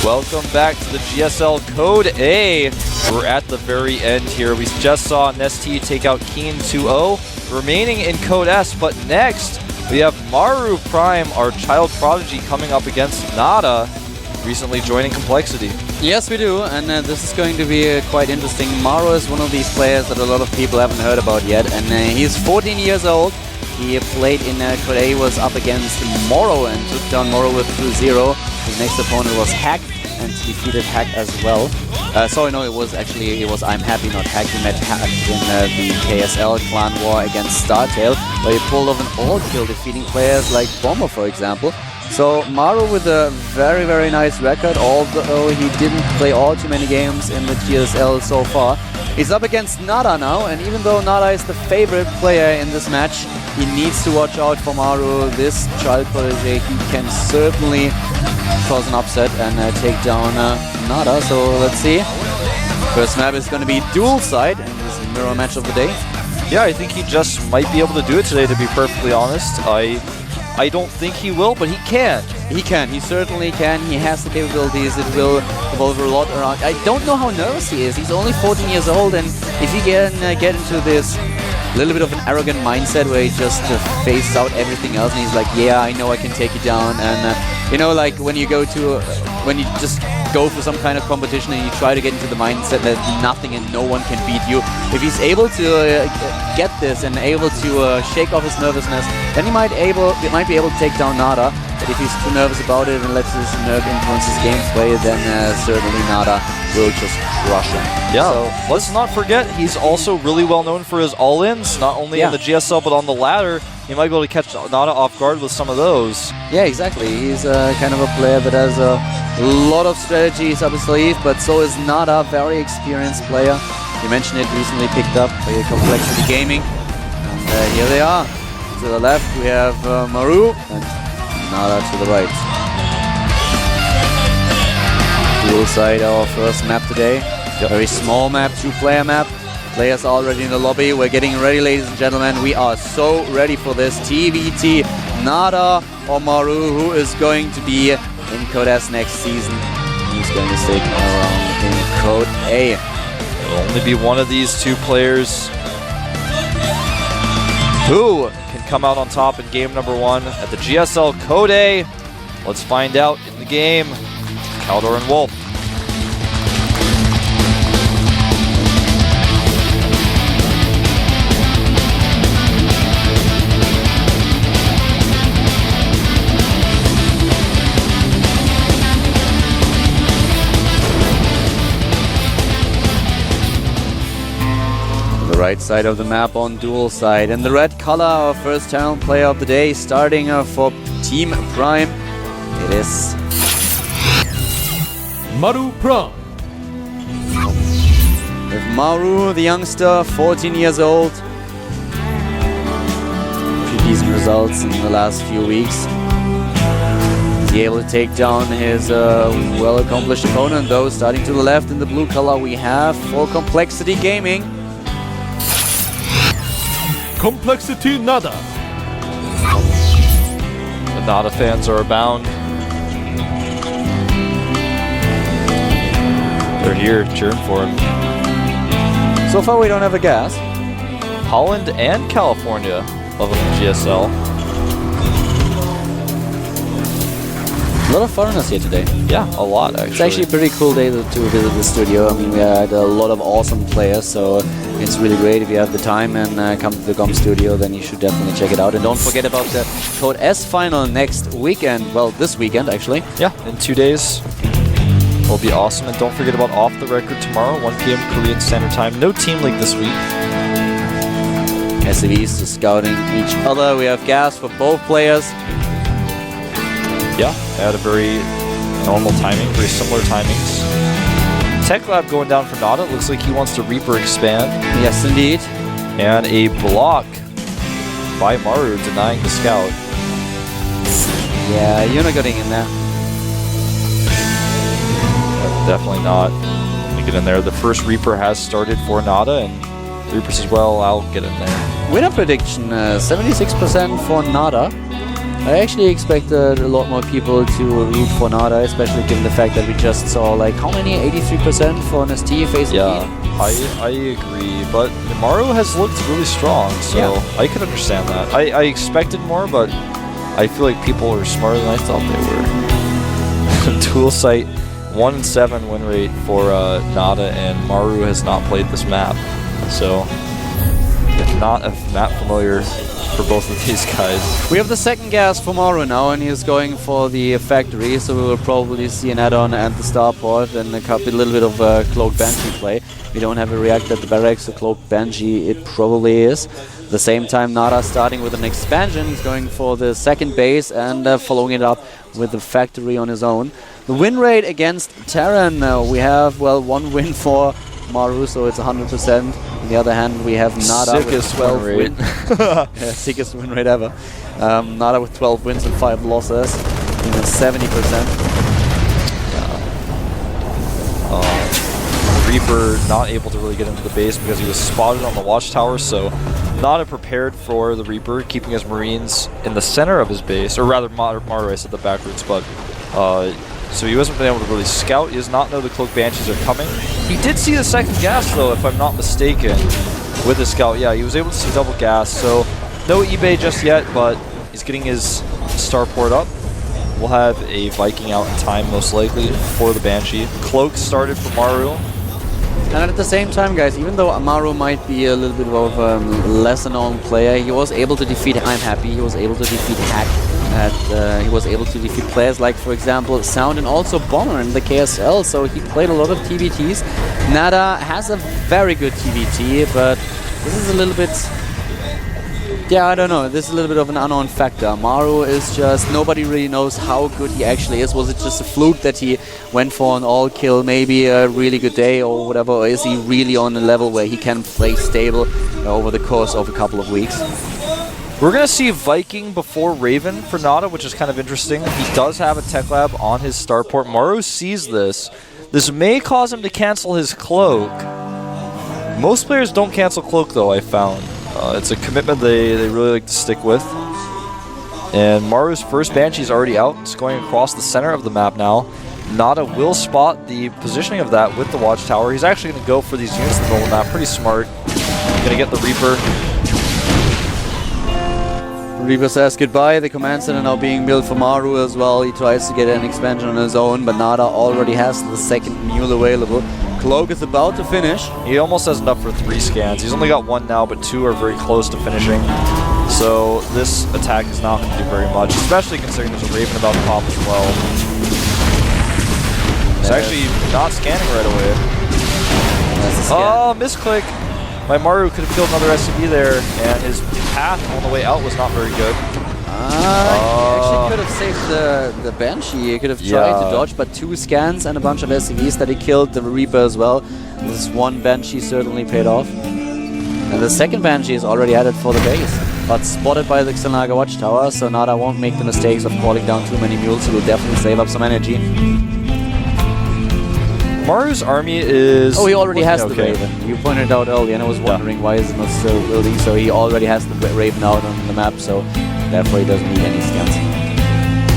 Welcome back to the GSL Code A. We're at the very end here. We just saw Nesty take out Keen 2-0, remaining in Code S. But next, we have Maru Prime, our child prodigy, coming up against Nada, recently joining Complexity. Yes, we do, and this is going to be quite interesting. Maru is one of these players that a lot of people haven't heard about yet, and he's 14 years old. He played in Code A, was up against Maru and took down Maru with 2-0. His next opponent was Hack, and defeated Hack as well. Sorry, no, it was I'm Happy, not Hack. He met Hack in the KSL clan war against StarCraft, where he pulled off an all-kill, defeating players like Bomber, for example. So Maru with a very, very nice record, although he didn't play all too many games in the GSL so far. He's up against Nada now, and even though Nada is the favorite player in this match, he needs to watch out for Maru. This child prodigy, he can certainly cause an upset and take down Nada. So let's see. First map is going to be dual side, and this is a mirror match of the day. Yeah, I think he just might be able to do it today, to be perfectly honest. I don't think he will, but he can. He can. He certainly can. He has the capabilities. It will evolve a lot around. I don't know how nervous he is. He's only 14 years old, and if he can get into this little bit of an arrogant mindset where he just phases out everything else, and he's like, yeah, I know I can take you down. And you know, like when you just go for some kind of competition and you try to get into the mindset that nothing and no one can beat you. If he's able to get this and able to shake off his nervousness, then he might be able to take down Nada. But if he's too nervous about it and lets his nerve influence his gameplay, then certainly Nada will just crush him. Yeah, so let's not forget, he's also really well known for his all-ins, not only in the GSL but on the ladder. He might be able to catch Nada off guard with some of those. Yeah, exactly. He's kind of a player that has a lot of strategies up his sleeve, but so is Nada, very experienced player. You mentioned it, recently picked up by Complexity Gaming. And here they are. To the left we have Maru, and Nada to the right. Dual side, our first map today. Very small map, 2-player map. Players are already in the lobby. We're getting ready, ladies and gentlemen. We are so ready for this TVT. Nada or Maru, who is going to be in Code S next season. He's going to stick around in Code A. It'll only be one of these two players who can come out on top in game number 1 at the GSL Code A. Let's find out in the game. Caldor and Wolf. Right side of the map on dual side, and the red color, our first talent player of the day, starting for Team Prime. It is Maru Prime. With Maru, the youngster, 14 years old. Pretty decent results in the last few weeks. Is he able to take down his well-accomplished opponent, though? Starting to the left in the blue color, we have for Complexity Gaming. Complexity Nada. The Nada fans are abound. They're here cheering for him. So far we don't have a gas. Holland and California love him in GSL. A lot of foreigners here today. Yeah, a lot actually. It's actually a pretty cool day to visit the studio. I mean, we had a lot of awesome players, so it's really great. If you have the time and come to the GOM studio, then you should definitely check it out. And don't forget about the Code S final next weekend. Well, this weekend actually. Yeah, in 2 days. Will be awesome. And don't forget about Off the Record tomorrow, 1 p.m. Korean Standard Time. No Team League this week. SCVs to scouting each other. We have gas for both players. Yeah, they had a very normal timing, very similar timings. Tech Lab going down for Nada. Looks like he wants to Reaper expand. Yes, indeed. And a block by Maru denying the scout. Yeah, you're not getting in there. Definitely not. Let me get in there. The first Reaper has started for Nada, and Reaper says, well, I'll get in there. Winner prediction, 76% for Nada. I actually expected a lot more people to root for Nada, especially given the fact that we just saw like how many 83% for an ST facing Yeah, I agree, but Maru has looked really strong, so I could understand that. I expected more, but I feel like people are smarter than I thought they were. Dual site 1-7 win rate for Nada, and Maru has not played this map, so not a map familiar for both of these guys. We have the second gas for Maru now, and he's going for the factory, so we will probably see an add-on and the starport and a little bit of Cloak Banshee play. We don't have a react at the barracks, so Cloak Banshee it probably is. At the same time, Nada starting with an expansion. He's going for the second base and following it up with the factory on his own. The win rate against Terran, we have, well, one win for Maru, so it's 100%. On the other hand, we have Nada with 12 wins. Yeah, sickest win rate ever. Nada with 12 wins and 5 losses, 70%. Reaper not able to really get into the base because he was spotted on the watchtower, so Nada prepared for the Reaper, keeping his Marines in the center of his base, or rather Maru, I said the backwards, but so he wasn't been able to really scout. He does not know the Cloak Banshees are coming. He did see the second gas though, if I'm not mistaken, with the scout. Yeah, he was able to see double gas, so no eBay just yet, but he's getting his starport up. We'll have a Viking out in time, most likely, for the Banshee. Cloak started for Maru. And at the same time, guys, even though Maru might be a little bit of a lesser-known player, he was able to defeat I'm Happy, he was able to defeat Hack, and he was able to defeat players like, for example, Sound and also Bomber in the KSL, so he played a lot of TVTs. Nada has a very good TVT, but this is a little bit... Yeah, I don't know. This is a little bit of an unknown factor. Maru is just... Nobody really knows how good he actually is. Was it just a fluke that he went for an all-kill, maybe a really good day or whatever? Or is he really on a level where he can play stable over the course of a couple of weeks? We're going to see Viking before Raven for Nada, which is kind of interesting. He does have a tech lab on his starport. Maru sees this. This may cause him to cancel his Cloak. Most players don't cancel Cloak, though, I found. It's a commitment they really like to stick with. And Maru's first Banshee is already out. It's going across the center of the map now. Nada will spot the positioning of that with the watchtower. He's actually going to go for these units in the middle of the map. Pretty smart. Going to get the Reaper. Reaper says goodbye. The command center now being built for Maru as well. He tries to get an expansion on his own, but Nada already has the second mule available. Cloak is about to finish. He almost has enough for 3 scans. He's only got 1 now, but 2 are very close to finishing. So this attack is not going to do very much, especially considering there's a Raven about to pop as well. He's actually not scanning right away. Oh, misclick! My Maru could have killed another SCV there, and his path on the way out was not very good. He actually could have saved the Banshee. He could have tried to dodge, but 2 scans and a bunch of SCVs that he killed, the Reaper as well. This one Banshee certainly paid off. And the second Banshee is already headed for the base, but spotted by the Xanaga Watchtower, so Nada won't make the mistakes of calling down too many mules. He will definitely save up some energy. Maru's army is... Oh, he already has the Raven. You pointed out earlier, and I was wondering why is it not still building. So he already has the Raven out on the map, so therefore he doesn't need any scans.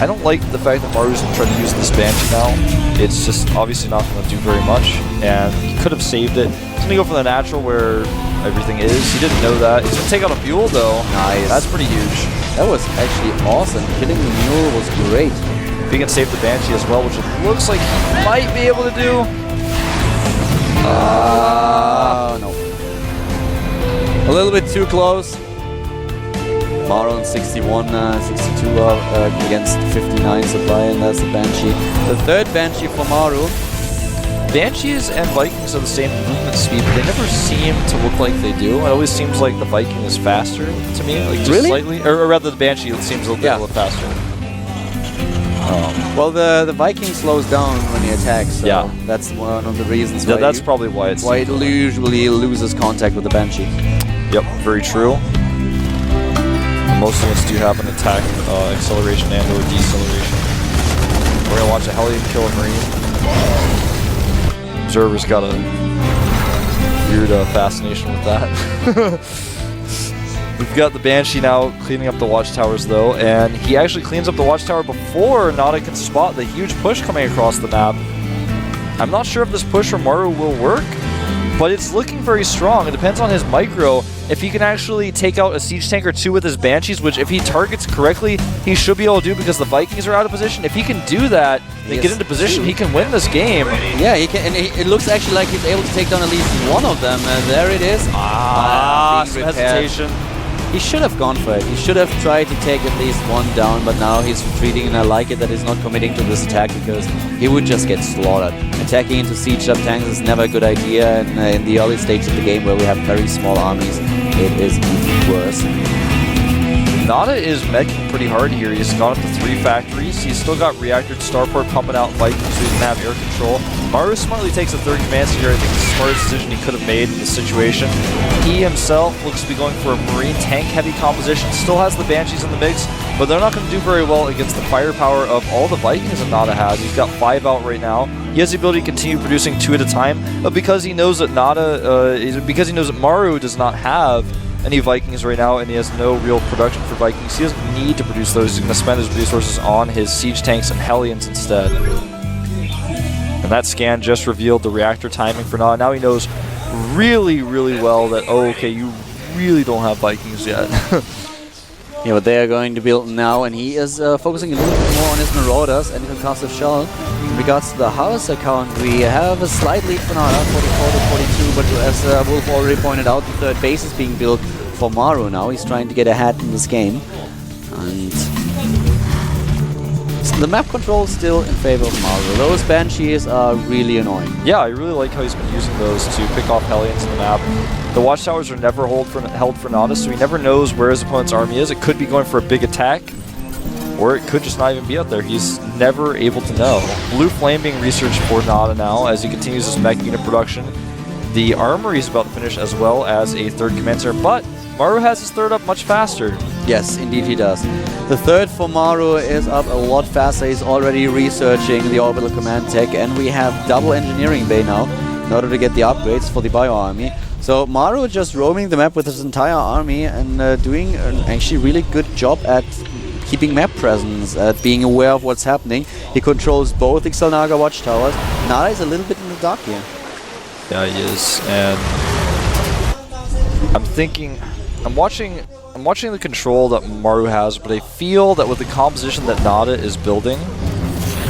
I don't like the fact that Maru's going to try to use this Banshee now. It's just obviously not going to do very much, and he could have saved it. He's going to go for the natural where everything is. He didn't know that. He's going to take out a mule, though. Nice. That's pretty huge. That was actually awesome. Killing the mule was great. If he can save the Banshee as well, which it looks like he might be able to do. No. A little bit too close. Maru on 61, 62 against 59 supply, and that's the Banshee. The third Banshee for Maru. Banshees and Vikings are the same movement speed, but they never seem to look like they do. It always seems like the Viking is faster to me, like just slightly, or rather the Banshee seems a little faster. Well, the Viking slows down when he attacks, so that's one of the reasons why that's probably why it usually loses contact with the Banshee. Yep, very true. Most units do have an attack acceleration and or deceleration. We're going to watch a Hellion kill a Marine. Observer's got a weird fascination with that. We've got the Banshee now cleaning up the watchtowers though, and he actually cleans up the watchtower before Nada can spot the huge push coming across the map. I'm not sure if this push from Maru will work, but it's looking very strong. It depends on his micro. If he can actually take out a siege tank or two with his Banshees, which if he targets correctly, he should be able to do because the Vikings are out of position. If he can do that, they get into position, he can win this game. Yeah, he can, and it looks actually like he's able to take down at least one of them. And there it is. Some hesitation. He should have gone for it. He should have tried to take at least one down, but now he's retreating, and I like it that he's not committing to this attack because he would just get slaughtered. Attacking into siege up tanks is never a good idea, and in the early stages of the game where we have very small armies, it is even worse. Nada is meching pretty hard here. He's gone up to 3 factories. He's still got reactor starport pumping out Vikings so he can have air control. Maru smartly takes a 3rd command here. I think it's the smartest decision he could have made in this situation. He himself looks to be going for a Marine tank heavy composition. Still has the Banshees in the mix, but they're not going to do very well against the firepower of all the Vikings that Nada has. He's got 5 out right now. He has the ability to continue producing 2 at a time, but because he knows that Maru does not have any Vikings right now, and he has no real production for Vikings, he doesn't need to produce those. He's going to spend his resources on his siege tanks and Hellions instead. And that scan just revealed the reactor timing for Nada. Now he knows really, really well that, oh, okay, you really don't have Vikings yet. Yeah, but they are going to build now, and he is focusing a little bit more on his Marauders and concussive shell. In regards to the house account, we have a slight lead for Nada, 44 to 42, but as Wolf already pointed out, the 3rd base is being built for Maru now. He's trying to get ahead in this game, and the map control is still in favor of Maru. Those Banshees are really annoying. Yeah, I really like how he's been using those to pick off Hellions in the map. The watchtowers are never held for Nada, so he never knows where his opponent's army is. It could be going for a big attack, or it could just not even be out there. He's never able to know. Blue Flame being researched for Nada now as he continues his mech unit production. The armory is about to finish as well as a 3rd command center, but Maru has his 3rd up much faster. Yes, indeed he does. The 3rd for Maru is up a lot faster. He's already researching the orbital command tech, and we have double engineering bay now in order to get the upgrades for the bio army. So Maru just roaming the map with his entire army and doing an actually really good job at keeping map presence, at being aware of what's happening. He controls both Ixtalnaga watchtowers. Nada is a little bit in the dark here. Yeah, he is, and I'm watching the control that Maru has, but I feel that with the composition that Nada is building,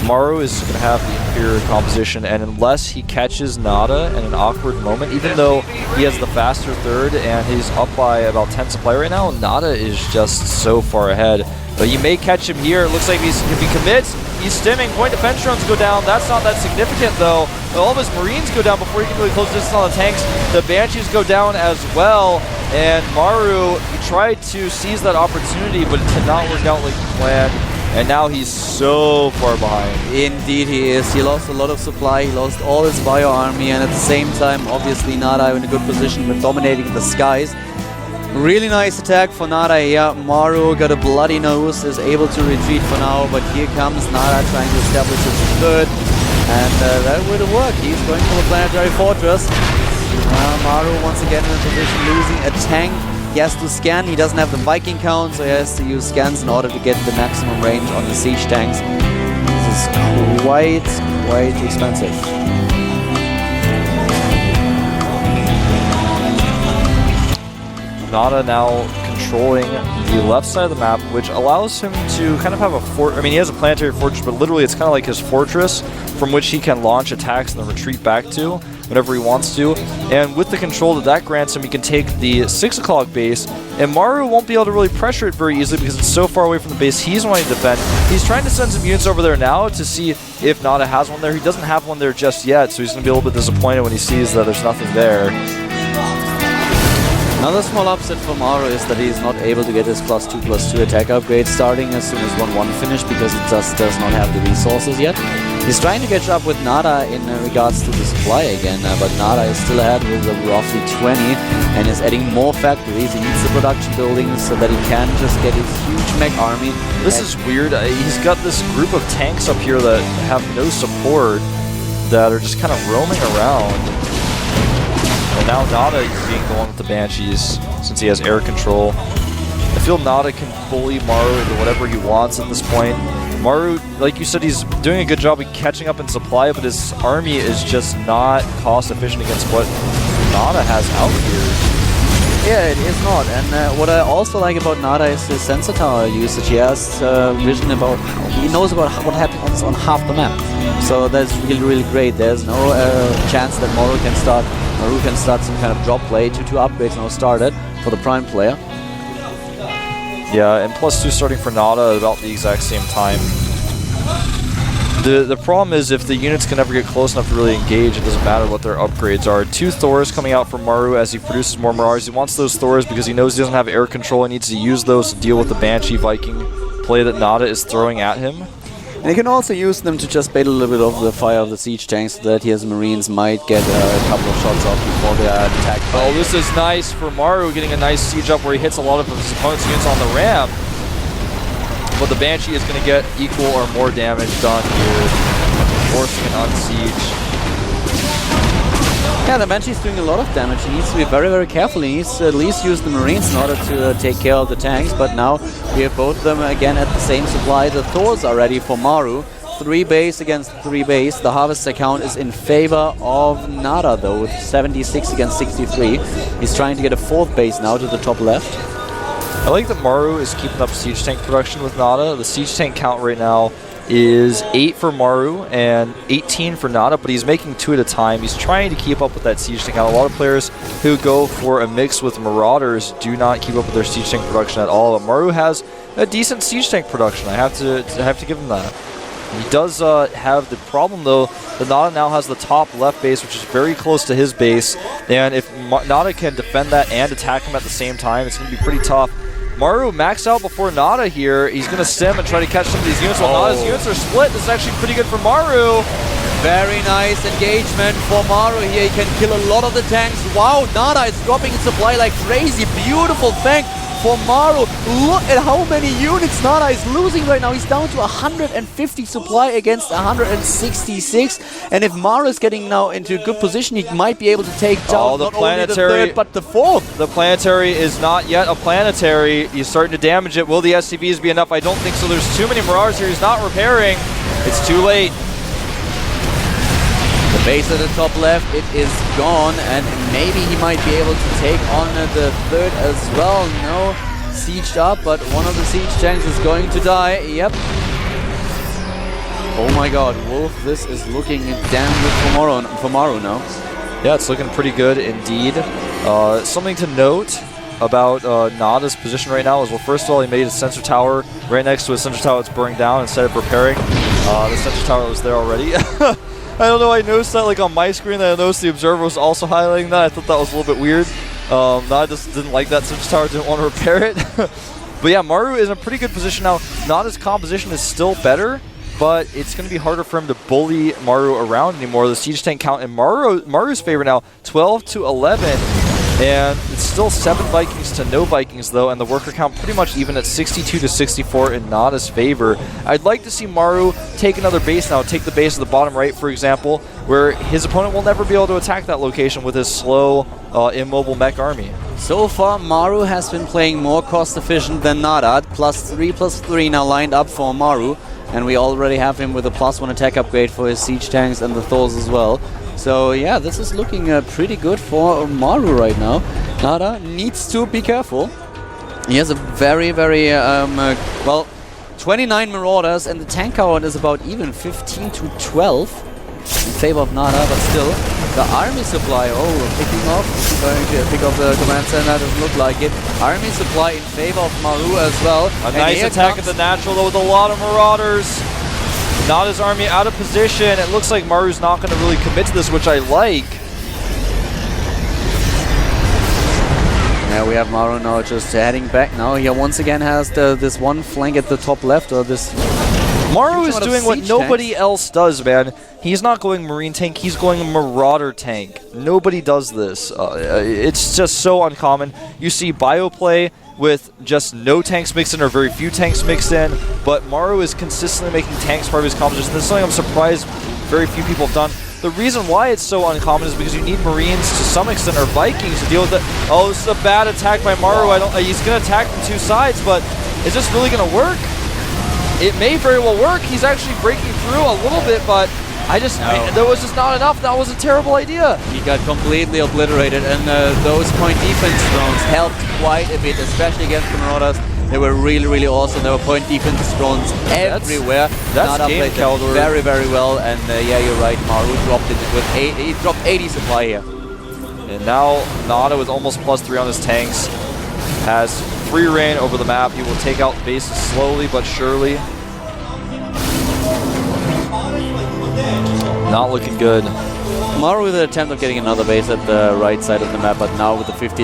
Maru is going to have the inferior composition, and unless he catches Nada in an awkward moment, even though he has the faster 3rd and he's up by about 10 supply right now, Nada is just so far ahead. But you may catch him here. It looks like if he commits, he's stimming. Point defense drones go down. That's not that significant though. All of his Marines go down before he can really close distance on the tanks. The Banshees go down as well. And Maru, he tried to seize that opportunity, but it did not work out like he planned. And now he's so far behind. Indeed he is. He lost a lot of supply, he lost all his bio army, and at the same time, obviously Nada in a good position with dominating the skies. Really nice attack for Nada here. Maru got a bloody nose, is able to retreat for now, but here comes Nada trying to establish his 3rd, and that would work. He's going for the planetary fortress. Maru once again in a position losing a tank. He has to scan, he doesn't have the Viking count, so he has to use scans in order to get the maximum range on the siege tanks. This is quite expensive. Nada now controlling the left side of the map, which allows him to kind of have a fort. I mean, he has a planetary fortress, but literally it's kind of like his fortress from which he can launch attacks and then retreat back to whenever he wants to. And with the control that grants him, he can take the 6 o'clock base, and Maru won't be able to really pressure it very easily because it's so far away from the base he's wanting to defend. He's trying to send some units over there now to see if Nada has one there. He doesn't have one there just yet, so he's going to be a little bit disappointed when he sees that there's nothing there. Another small upset for Maru is that he's not able to get his +2/+2 attack upgrade starting as soon as 1-1 finish because it just does not have the resources yet. He's trying to catch up with Nada in regards to the supply again, but Nada is still ahead with roughly 20 and is adding more factories. He needs the production buildings so that he can just get his huge mech army. This is weird. He's got this group of tanks up here that have no support that are just kind of roaming around. And now Nada is being going with the Banshees since he has air control. I feel Nada can bully Maru into whatever he wants at this point. Maru, like you said, he's doing a good job of catching up in supply, but his army is just not cost efficient against what Nada has out here. Yeah, it is not. And what I also like about Nada is his sensor tower usage. He has vision about, he knows about what happens on half the map. So that's really, really great. There's no chance that Maru can start some kind of drop play. 2-2 upgrades now started for the Prime player. Yeah, and +2 starting for Nada at about the exact same time. The problem is if the units can never get close enough to really engage, it doesn't matter what their upgrades are. 2 Thors coming out from Maru as he produces more Mirages. He wants those Thors because he knows he doesn't have air control and needs to use those to deal with the Banshee Viking play that Nada is throwing at him. And he can also use them to just bait a little bit of the fire of the siege tanks so that his Marines might get a couple of shots off before they are attacked. Oh, this is nice for Maru, getting a nice siege up where he hits a lot of his opponent's units on the ramp. But the Banshee is going to get equal or more damage done here, forcing an unsiege. Yeah, the Banshee's doing a lot of damage. He needs to be very, very careful. He needs to at least use the Marines in order to take care of the tanks. But now we have both of them again at the same supply. The Thors are ready for Maru. 3 base against 3 base. The Harvester count is in favor of Nada though, with 76 against 63. He's trying to get a 4th base now to the top left. I like that Maru is keeping up siege tank production with Nada. The siege tank count right now is 8 for Maru and 18 for Nada, but he's making 2 at a time. He's trying to keep up with that siege tank count. A lot of players who go for a mix with Marauders do not keep up with their siege tank production at all, but Maru has a decent siege tank production. I have to give him that. He does have the problem though that Nada now has the top left base, which is very close to his base, and if Nada can defend that and attack him at the same time, it's going to be pretty tough. Maru maxed out before Nada here. He's going to sim and try to catch some of these units. While Nada's units are split, this is actually pretty good for Maru. Very nice engagement for Maru here. He can kill a lot of the tanks. Wow, Nada is dropping in supply like crazy. Beautiful tank for Maru. Look at how many units Nada is losing right now. He's down to 150 supply against 166. And if Maru is getting now into a good position, he might be able to take down not only the 3rd, but the 4th. The planetary is not yet a planetary. He's starting to damage it. Will the SCVs be enough? I don't think so. There's too many Marauders here. He's not repairing. It's too late. The base at the top left, it is gone, and maybe he might be able to take on the 3rd as well. No, sieged up, but one of the siege tanks is going to die. Yep. Oh my god, Wolf, this is looking damn good for Maru now. Yeah, it's looking pretty good indeed. Something to note about Nada's position right now is, well, first of all, he made a sensor tower right next to a sensor tower that's burning down instead of repairing. The sensor tower was there already. I don't know, I noticed that like on my screen, that I noticed the observer was also highlighting that. I thought that was a little bit weird. Nada just didn't like that sensor tower, didn't want to repair it. But yeah, Maru is in a pretty good position now. Nada's composition is still better, but it's going to be harder for him to bully Maru around anymore. The siege tank count in Maru's favor now, 12 to 11. And it's still 7 Vikings to no Vikings though, and the worker count pretty much even at 62 to 64 in Nada's favor. I'd like to see Maru take another base now, take the base of the bottom right, for example, where his opponent will never be able to attack that location with his slow, immobile mech army. So far, Maru has been playing more cost efficient than Nada. +3/+3 now lined up for Maru, and we already have him with a +1 attack upgrade for his siege tanks and the Thors as well. So yeah, this is looking pretty good for Maru right now. Nada needs to be careful. He has a very, very, well, 29 Marauders, and the tank count is about even 15 to 12 in favor of Nada, but still, the army supply, picking off, going to pick off the command center, doesn't look like it. Army supply in favor of Maru as well. A nice attack at the natural though with a lot of Marauders. Nada's army out of position. It looks like Maru's not going to really commit to this, which I like. Yeah, we have Maru now just heading back now. He once again has this one flank at the top left, or this... Maru is doing what nobody else does, man. He's not going Marine tank, he's going Marauder tank. Nobody does this. It's just so uncommon. You see Bioplay with just no tanks mixed in or very few tanks mixed in, but Maru is consistently making tanks part of his composition. This is something I'm surprised very few people have done. The reason why it's so uncommon is because you need Marines to some extent, or Vikings, to deal with it. Oh, this is a bad attack by Maru. He's going to attack from two sides, but is this really going to work? It may very well work. He's actually breaking through a little bit, but there was just not enough. That was a terrible idea. He got completely obliterated, and those point defense drones helped quite a bit, especially against the Marauders. They were really, really awesome. There were point defense drones everywhere. That's game, played very, very well. And yeah, you're right. Maru dropped it with he dropped 80 supply here. And now Nada with almost +3 on his tanks has free reign over the map. He will take out bases slowly but surely. Not looking good. Maru with an attempt of getting another base at the right side of the map, but now with the 50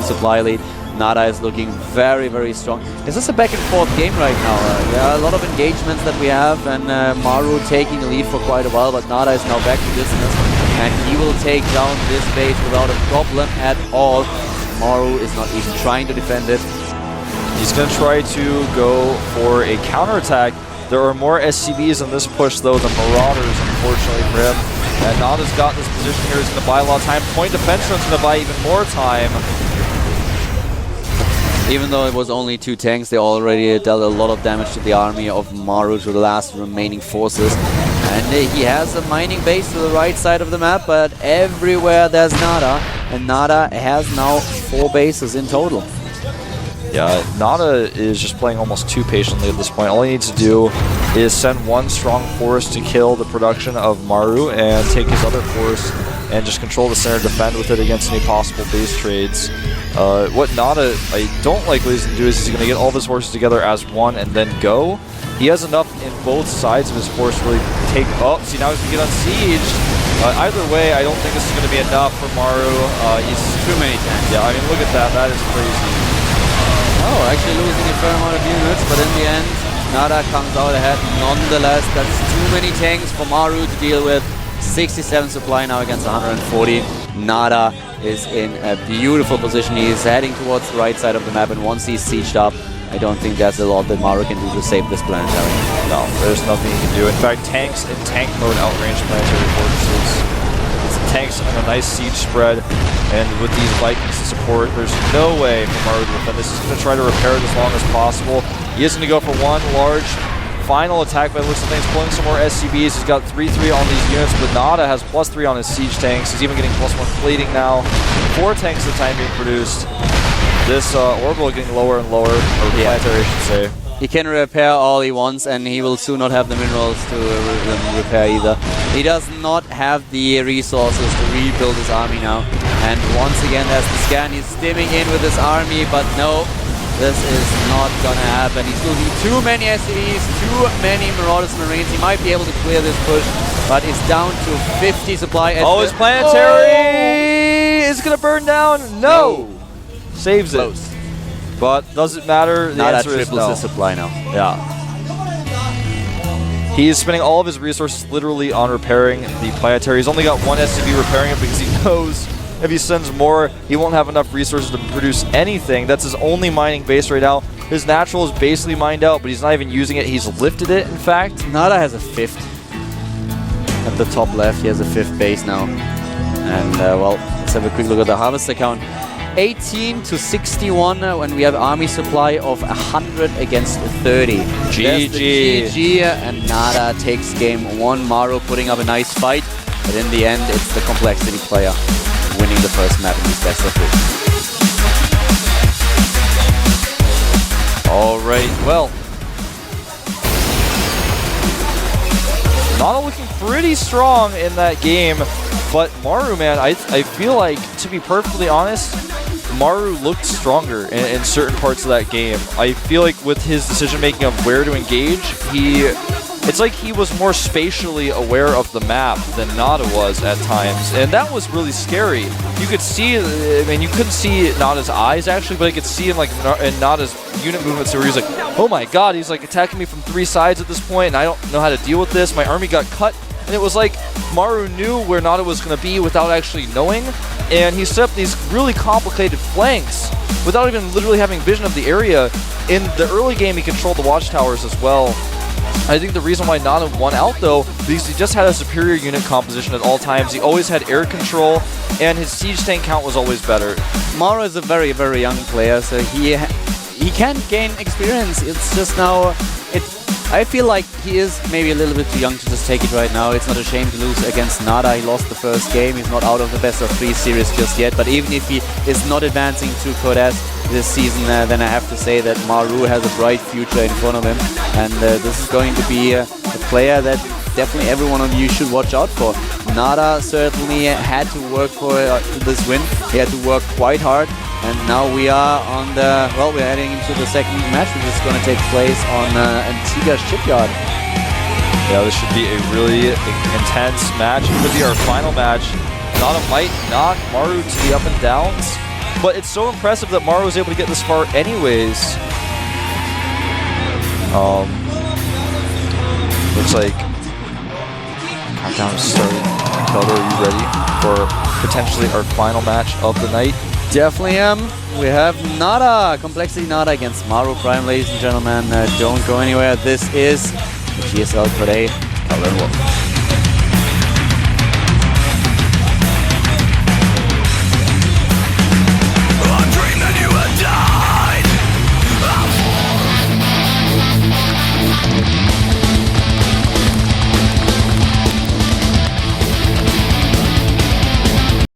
supply lead, Nada is looking very, very strong. This is a back and forth game right now. There are a lot of engagements that we have, and Maru taking the lead for quite a while, but Nada is now back to business, and he will take down this base without a problem at all. Maru is not even trying to defend it. He's going to try to go for a counterattack. There are more SCVs in this push, though, than Marauders, unfortunately for him. And Nada's got this position here. He's going to buy a lot of time. Point defense run's going to buy even more time. Even though it was only 2 tanks, they already dealt a lot of damage to the army of Maru, to the last remaining forces. And he has a mining base to the right side of the map, but everywhere there's Nada. And Nada has now 4 bases in total. Yeah, Nada is just playing almost too patiently at this point. All he needs to do is send one strong force to kill the production of Maru and take his other force and just control the center, defend with it against any possible base trades. What Nada, I don't like what he's going to do is he's going to get all of his forces together as one and then go. He has enough in both sides of his force to really take... Oh, see, now he's going to get unsieged. Either way, I don't think this is going to be enough for Maru. He's too many tanks. Yeah, I mean, look at that. That is crazy. Oh, actually losing a fair amount of units, but in the end, Nada comes out ahead. Nonetheless, that's too many tanks for Maru to deal with. 67 supply now against 140. Nada is in a beautiful position. He's heading towards the right side of the map, and once he's sieged up, I don't think there's a lot that Maru can do to save this planetary. No, there's nothing he can do. In fact, tanks in tank mode outrange planetary fortresses. Tanks on a nice siege spread, and with these Vikings to support, there's no way for Maru to defend this. He's going to try to repair it as long as possible. He is going to go for one large final attack by the looks of things, pulling some more SCVs. He's got 3-3 on these units, but Nada has +3 on his siege tanks. He's even getting +1 plating now. 4 tanks at the time being produced. This orbital getting lower and lower, or planetary, I should say. He can repair all he wants, and he will soon not have the minerals to repair either. He does not have the resources to rebuild his army now. And once again, there's the scan. He's stimming in with his army, but no, this is not gonna happen. He's losing too many SCVs, too many Marauders Marines. He might be able to clear this push, but it's down to 50 supply. Oh, his planetary is gonna burn down. No! Saves it. Close. But does it matter? The answer is no. His supply now. Yeah. He is spending all of his resources literally on repairing the planetary. He's only got 1 SCV repairing it because he knows if he sends more, he won't have enough resources to produce anything. That's his only mining base right now. His natural is basically mined out, but he's not even using it. He's lifted it, in fact. Nada has a 5th. At the top left, he has a 5th base now. And, well, let's have a quick look at the harvest account. 18 to 61 when we have army supply of 100 against 30. GG. GG, and Nada takes game 1. Maru putting up a nice fight, but in the end, it's the complexity player winning the first map in this best of 3. All right, well, Nada looking pretty strong in that game, but Maru, man, I feel like, to be perfectly honest, Maru looked stronger in certain parts of that game. I feel like with his decision-making of where to engage, it's like he was more spatially aware of the map than Nada was at times, and that was really scary. You could see, I mean, you couldn't see Nada's eyes actually, but I could see in Nada's unit movements where he's like, oh my god, he's like attacking me from 3 sides at this point, and I don't know how to deal with this. My army got cut, and it was like Maru knew where Nada was going to be without actually knowing, and he set up these really complicated flanks without even literally having vision of the area. In the early game, he controlled the watchtowers as well. I think the reason why Nada won out, though, because he just had a superior unit composition at all times. He always had air control, and his siege tank count was always better. Maru is a very, very young player, so he can gain experience. It's just now, I feel like he is maybe a little bit too young to just take it right now. It's not a shame to lose against Nada. He lost the first game. He's not out of the best of 3 series just yet. But even if he is not advancing to Code S this season, then I have to say that Maru has a bright future in front of him. And this is going to be a player that definitely every one of you should watch out for. Nada certainly had to work for this win. He had to work quite hard. And now we are on the, well, we're heading into the second match, which is going to take place on Antigua Shipyard. Yeah, this should be a really intense match. It could be our final match. Nada might knock Maru to the up and downs, but it's so impressive that Maru was able to get this far anyways. Looks like countdown is starting. Kelder, are you ready for potentially our final match of the night? Definitely am. We have Nada, Complexity Nada against Maru Prime, ladies and gentlemen. Don't go anywhere. This is the GSL Code A. Kelder and Wolf.